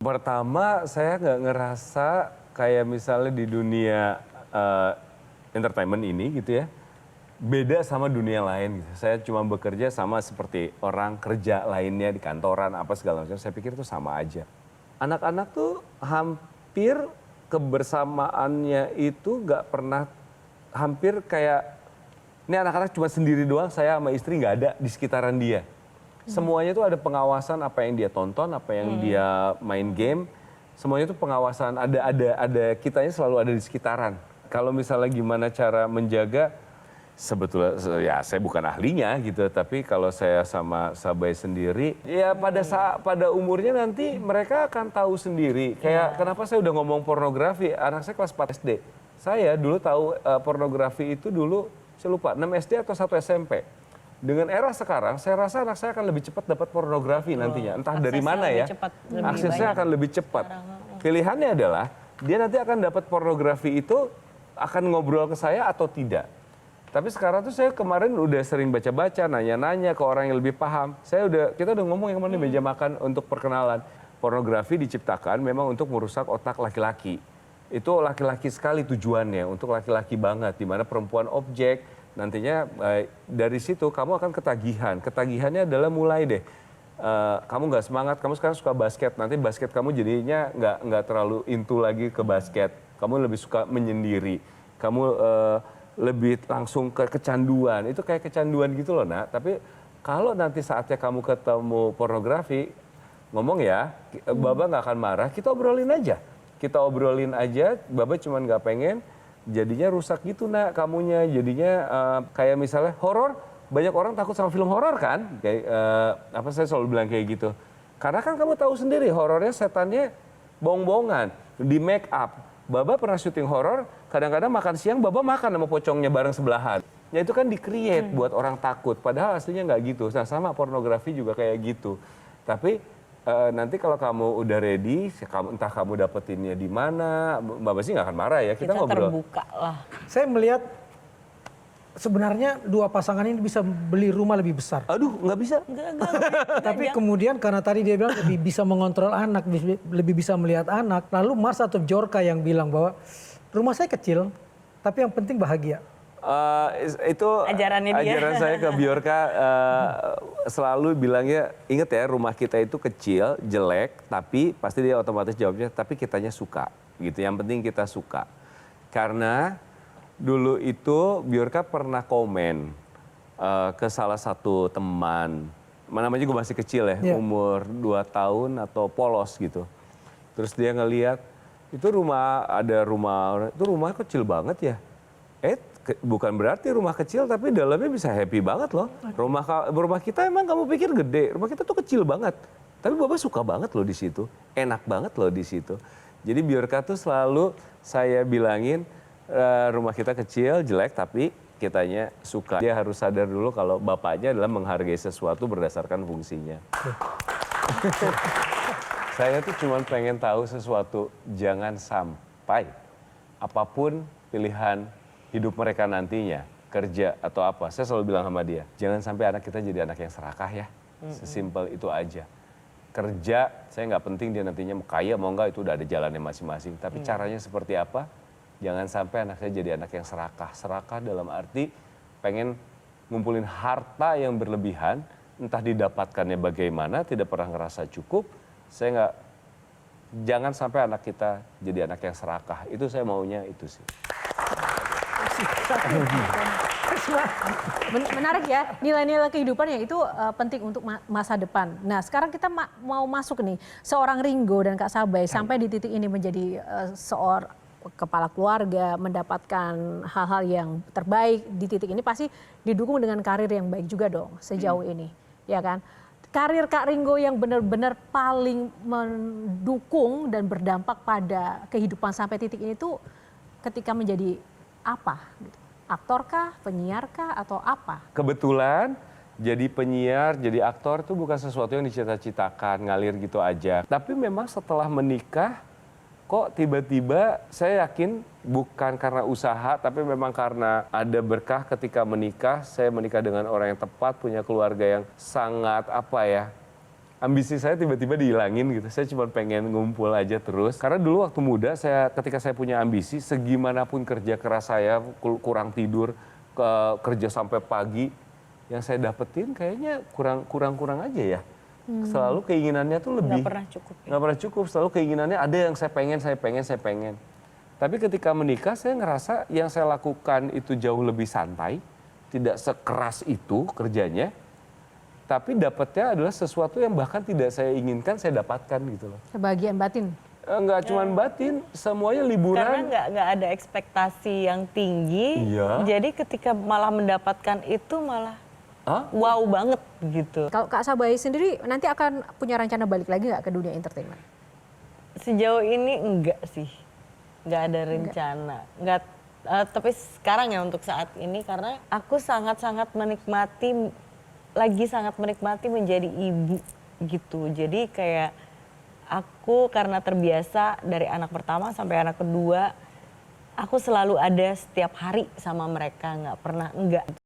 Pertama, saya nggak ngerasa kayak misalnya di dunia entertainment ini gitu ya, beda sama dunia lain gitu. Saya cuma bekerja sama seperti orang kerja lainnya di kantoran apa segala macam. Saya pikir itu sama aja. Anak-anak tuh hampir kebersamaannya itu nggak pernah, hampir kayak ini anak-anak cuma sendiri doang, saya sama istri nggak ada di sekitaran dia. Semuanya itu ada pengawasan apa yang dia tonton, apa yang dia main game, semuanya itu pengawasan, ada kitanya selalu ada di sekitaran. Kalau misalnya gimana cara menjaga, sebetulnya ya saya bukan ahlinya gitu, tapi kalau saya sama Sabay sendiri, ya pada umurnya nanti mereka akan tahu sendiri. Kayak kenapa saya udah ngomong pornografi, anak saya kelas 4 SD. Saya dulu tahu pornografi itu dulu, saya lupa 6 SD atau 1 SMP. Dengan era sekarang, saya rasa anak saya akan lebih cepat dapat pornografi nantinya. Entah dari mana ya, aksesnya akan lebih cepat. Pilihannya adalah, dia nanti akan dapat pornografi itu, akan ngobrol ke saya atau tidak. Tapi sekarang tuh saya kemarin udah sering baca-baca, nanya-nanya ke orang yang lebih paham. Kita udah ngomong yang mana di meja makan untuk perkenalan. Pornografi diciptakan memang untuk merusak otak laki-laki. Itu laki-laki sekali tujuannya, untuk laki-laki banget. Di mana perempuan objek, nantinya dari situ kamu akan ketagihan. Ketagihannya adalah mulai deh, kamu nggak semangat, kamu sekarang suka basket, nanti basket kamu jadinya nggak terlalu into lagi ke basket. Kamu lebih suka menyendiri, kamu lebih langsung ke kecanduan. Itu kayak kecanduan gitu loh nak. Tapi kalau nanti saatnya kamu ketemu pornografi, ngomong ya, Baba nggak akan marah, kita obrolin aja. Kita obrolin aja, Baba cuma nggak pengen jadinya rusak gitu nak kamunya, jadinya kayak misalnya horor, banyak orang takut sama film horor kan, kayak saya selalu bilang kayak gitu, karena kan kamu tahu sendiri horornya setannya bohong-bohongan, di make up. Baba pernah syuting horor, kadang-kadang makan siang Baba makan sama pocongnya bareng sebelahan, ya itu kan di-create buat orang takut, padahal aslinya nggak gitu. Nah sama pornografi juga kayak gitu, tapi nanti kalau kamu udah ready, entah kamu dapetinnya di mana, Mbak Basi nggak akan marah ya, kita ngobrol. Terbuka lah. Saya melihat sebenarnya dua pasangan ini bisa beli rumah lebih besar. Aduh, nggak bisa. Tapi kemudian karena tadi dia bilang lebih bisa mengontrol anak, lebih bisa melihat anak. Lalu Mars atau Bjorka yang bilang bahwa rumah saya kecil, tapi yang penting bahagia. Itu Ajarannya dia. ajaran saya ke Bjorka, selalu bilangnya, inget ya rumah kita itu kecil, jelek, tapi pasti dia otomatis jawabnya, tapi kitanya suka gitu. Yang penting kita suka. Karena dulu itu Bjorka pernah komen ke salah satu teman, namanya juga masih kecil ya, umur 2 tahun atau polos gitu. Terus dia ngeliat, itu rumah kecil banget ya. Bukan berarti rumah kecil tapi dalamnya bisa happy banget loh. Rumah kita emang kamu pikir gede, rumah kita tuh kecil banget. Tapi Baba suka banget loh di situ, enak banget loh di situ. Jadi Bjorka tuh selalu saya bilangin, rumah kita kecil, jelek tapi kitanya suka. Dia harus sadar dulu kalau bapaknya adalah menghargai sesuatu berdasarkan fungsinya. Saya tuh cuma pengen tahu sesuatu, jangan sampai apapun pilihan hidup mereka nantinya, kerja atau apa, saya selalu bilang sama dia, jangan sampai anak kita jadi anak yang serakah ya, sesimpel itu aja. Kerja, saya nggak penting dia nantinya mau kaya mau enggak, itu udah ada jalannya masing-masing, tapi caranya seperti apa, jangan sampai anak saya jadi anak yang serakah. Serakah dalam arti pengen ngumpulin harta yang berlebihan, entah didapatkannya bagaimana, tidak pernah ngerasa cukup, jangan sampai anak kita jadi anak yang serakah, itu saya maunya itu sih. Menarik ya, nilai-nilai kehidupan yang itu penting untuk masa depan. Nah sekarang kita mau masuk nih, seorang Ringo dan Kak Sabay sampai di titik ini menjadi seorang kepala keluarga, mendapatkan hal-hal yang terbaik di titik ini pasti didukung dengan karir yang baik juga dong sejauh ini, ya kan? Karir Kak Ringo yang benar-benar paling mendukung dan berdampak pada kehidupan sampai titik ini tuh ketika menjadi apa? Aktor kah, penyiar kah, atau apa? Kebetulan jadi penyiar, jadi aktor itu bukan sesuatu yang dicita-citakan, ngalir gitu aja. Tapi memang setelah menikah, kok tiba-tiba saya yakin bukan karena usaha, tapi memang karena ada berkah ketika menikah. Saya menikah dengan orang yang tepat, punya keluarga yang sangat ambisi saya tiba-tiba dihilangin gitu. Saya cuma pengen ngumpul aja terus. Karena dulu waktu muda ketika saya punya ambisi, segimanapun kerja keras saya, kurang tidur, kerja sampai pagi, yang saya dapetin kayaknya kurang aja ya. Selalu keinginannya tuh lebih. Nggak pernah cukup. Nggak pernah cukup, selalu keinginannya ada yang saya pengen. Tapi ketika menikah saya ngerasa yang saya lakukan itu jauh lebih santai, tidak sekeras itu kerjanya, tapi dapatnya adalah sesuatu yang bahkan tidak saya inginkan saya dapatkan gitu loh. Kebahagiaan batin. Nggak cuma batin, semuanya Karena liburan. nggak ada ekspektasi yang tinggi, Iya. jadi ketika malah mendapatkan itu malah Hah? wow banget gitu. Kalau Kak Sabai sendiri nanti akan punya rencana balik lagi nggak ke dunia entertainment? Sejauh ini enggak sih, nggak ada rencana. Nggak, tapi sekarang ya untuk saat ini karena aku sangat menikmati menjadi ibu gitu. Jadi kayak aku karena terbiasa dari anak pertama sampai anak kedua, aku selalu ada setiap hari sama mereka, nggak pernah enggak.